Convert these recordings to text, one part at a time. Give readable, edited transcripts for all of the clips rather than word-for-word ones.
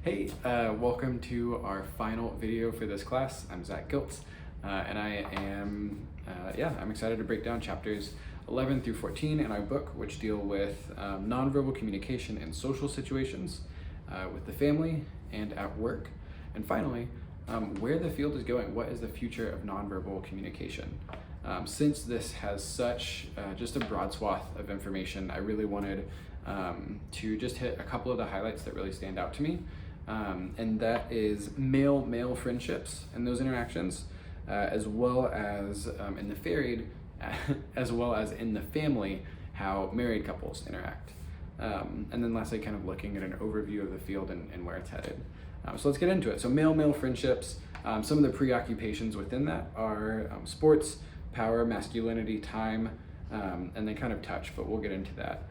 Welcome to our final video for this class. I'm Zach Giltz, and I'm excited to break down chapters 11 through 14 in our book, which deal with nonverbal communication in social situations, with the family, and at work. And finally, where the field is going. What is the future of nonverbal communication? Since this has such just a broad swath of information, I really wanted to just hit a couple of the highlights that really stand out to me. And that is male-male friendships and those interactions, as well as in the married, as well as in the family, how married couples interact. And then lastly, kind of looking at an overview of the field and where it's headed. So let's get into it. So male-male friendships, some of the preoccupations within that are sports, power, masculinity, time, and then kind of touch, but we'll get into that.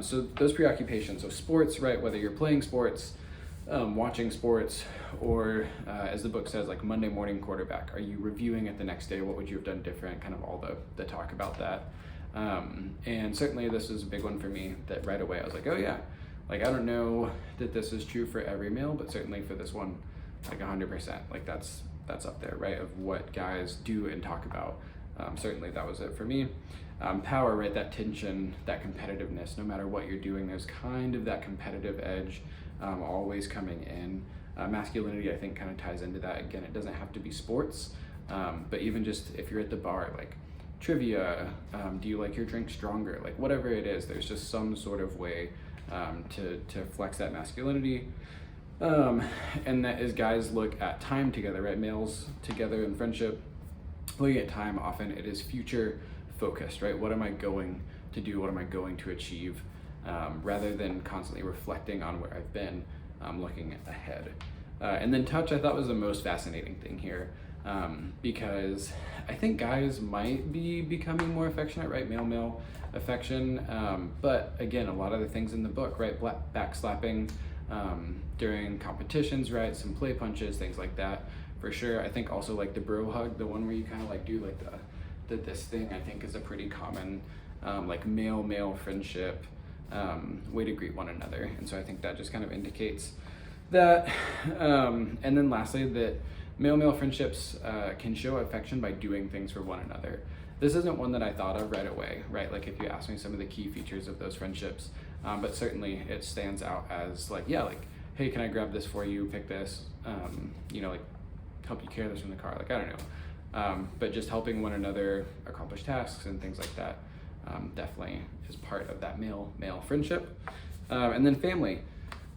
So those preoccupations, so sports, right, whether you're playing sports, watching sports, or as the book says, like Monday morning quarterback, are you reviewing it the next day? What would you have done different? Kind of all the talk about that. And certainly this is a big one for me that right away I was like, oh yeah, like I don't know that this is true for every male, but certainly for this one, like 100%, like that's up there, right, of what guys do and talk about. Certainly that was it for me. Power, right, that tension, that competitiveness, no matter what you're doing, there's kind of that competitive edge always coming in. Masculinity, I think, kind of ties into that. Again, it doesn't have to be sports, but even just if you're at the bar, like trivia, do you like your drink stronger? Like whatever it is, there's just some sort of way to flex that masculinity. And that is guys look at time together, right? Males together in friendship, looking at time, often it is future focused, right? What am I going to do? What am I going to achieve? Rather than constantly reflecting on where I've been, looking ahead. And then touch, I thought, was the most fascinating thing here, because I think guys might be becoming more affectionate, right? Male-male affection. But again, a lot of the things in the book, right? Backslapping during competitions, right? Some play punches, things like that, for sure. I think also like the bro hug, the one where you kind of like do like this thing, I think is a pretty common like male-male friendship way to greet one another. And so I think that just kind of indicates that. And then lastly, that male-male friendships can show affection by doing things for one another. This isn't one that I thought of right away, right? Like if you ask me some of the key features of those friendships, but certainly it stands out as like, yeah, like, hey, can I grab this for you, pick this, like help you carry this from the car, like, I don't know. But just helping one another accomplish tasks and things like that definitely is part of that male-male friendship. And then family.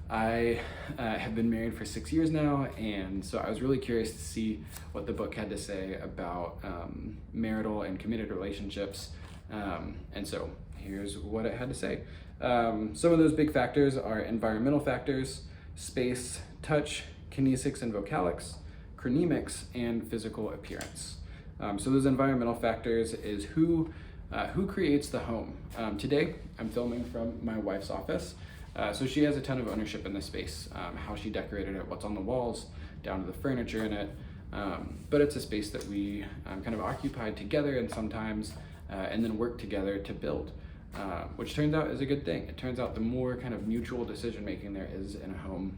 I have been married for 6 years now, and so I was really curious to see what the book had to say about marital and committed relationships. And so here's what it had to say. Some of those big factors are environmental factors, space, touch, kinesics and vocalics, chronemics, and physical appearance. So those environmental factors is who creates the home. Today, I'm filming from my wife's office. So she has a ton of ownership in the space, how she decorated it, what's on the walls, down to the furniture in it. But it's a space that we kind of occupied together and sometimes, and then work together to build, which turns out is a good thing. It turns out the more kind of mutual decision-making there is in a home,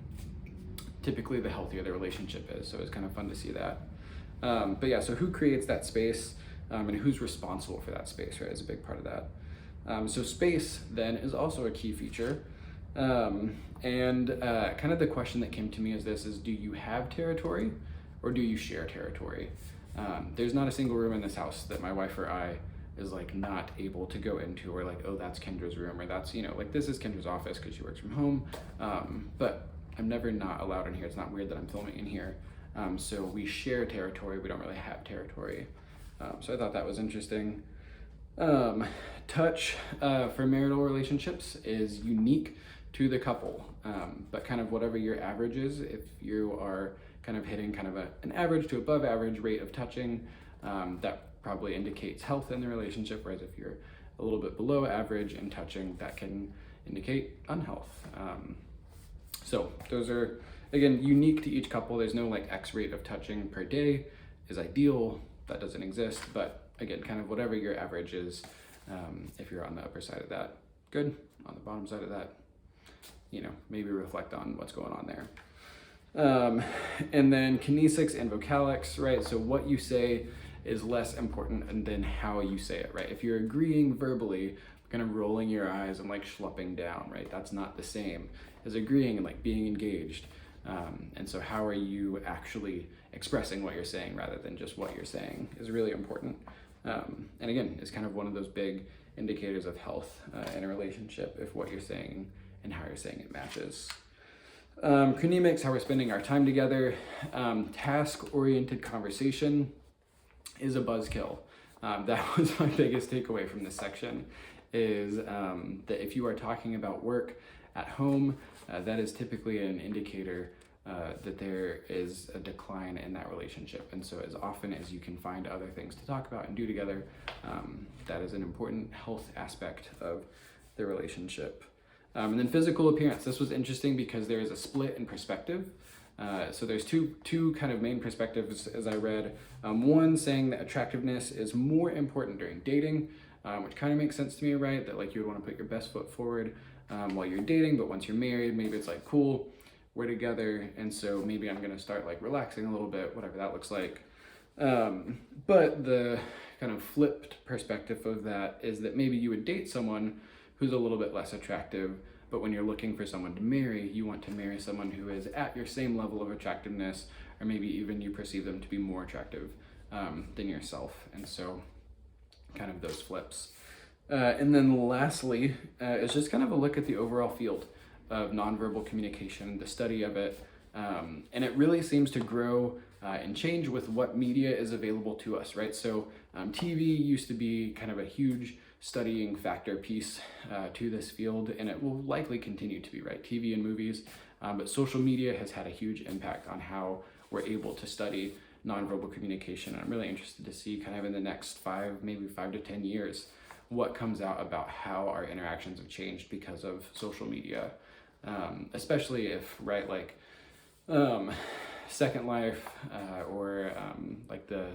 typically the healthier the relationship is. So it's kind of fun to see that. But yeah, so who creates that space and who's responsible for that space, right, is a big part of that. So space then is also a key feature. And kind of the question that came to me is do you have territory or do you share territory? There's not a single room in this house that my wife or I is like not able to go into, or like, oh, that's Kendra's room, or that's, like this is Kendra's office because she works from home. But I'm never not allowed in here. It's not weird that I'm filming in here. So we share territory. We don't really have territory. So I thought that was interesting. Touch for marital relationships is unique to the couple, but kind of whatever your average is, if you are kind of hitting kind of an average to above average rate of touching, that probably indicates health in the relationship, whereas if you're a little bit below average in touching, that can indicate unhealth. So those are, again, unique to each couple. There's no like X rate of touching per day is ideal. That doesn't exist, but again, kind of whatever your average is, if you're on the upper side of that, good. On the bottom side of that, maybe reflect on what's going on there. And then kinesics and vocalics, right? So what you say is less important than how you say it, right? If you're agreeing verbally, kind of rolling your eyes and like schlupping down, right? That's not the same as agreeing and like being engaged. And so how are you actually expressing what you're saying rather than just what you're saying is really important. And again, it's kind of one of those big indicators of health in a relationship if what you're saying and how you're saying it matches. Chronemics, how we're spending our time together. Task-oriented conversation is a buzzkill. That was my biggest takeaway from this section, is that if you are talking about work at home, that is typically an indicator that there is a decline in that relationship. And so as often as you can find other things to talk about and do together, that is an important health aspect of the relationship. And then physical appearance. This was interesting because there is a split in perspective. So there's two kind of main perspectives as I read. One saying that attractiveness is more important during dating, which kind of makes sense to me, right? That like you would want to put your best foot forward while you're dating, but once you're married, maybe it's like, cool, we're together, and so maybe I'm gonna start like relaxing a little bit, whatever that looks like. But the kind of flipped perspective of that is that maybe you would date someone who's a little bit less attractive, but when you're looking for someone to marry, you want to marry someone who is at your same level of attractiveness, or maybe even you perceive them to be more attractive than yourself. And so kind of those flips. And then lastly, is just kind of a look at the overall field of nonverbal communication, the study of it. And it really seems to grow and change with what media is available to us, right? So TV used to be kind of a huge studying factor piece to this field, and it will likely continue to be, right? TV and movies, but social media has had a huge impact on how we're able to study nonverbal communication. And I'm really interested to see kind of in the next 5 to 10 years, what comes out about how our interactions have changed because of social media. Especially if, right, like Second Life or like the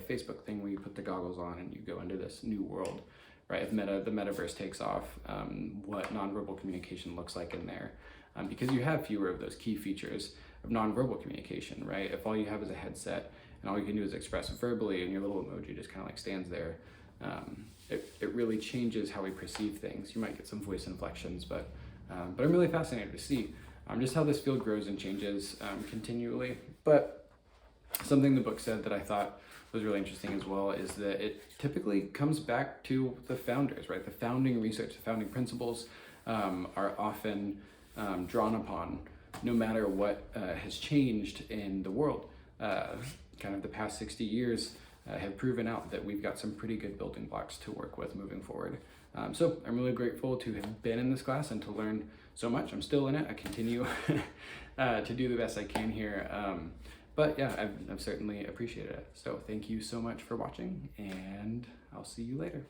Facebook thing where you put the goggles on and you go into this new world, right? If the metaverse takes off, what nonverbal communication looks like in there, because you have fewer of those key features of nonverbal communication, right? If all you have is a headset and all you can do is express verbally and your little emoji just kind of like stands there, it really changes how we perceive things. You might get some voice inflections, but I'm really fascinated to see just how this field grows and changes continually. But something the book said that I thought was really interesting as well is that it typically comes back to the founders, right? The founding research, the founding principles are often drawn upon no matter what has changed in the world. Kind of the past 60 years have proven out that we've got some pretty good building blocks to work with moving forward. So I'm really grateful to have been in this class and to learn so much. I'm still in it. I continue to do the best I can here. But yeah, I've certainly appreciated it. So thank you so much for watching, and I'll see you later.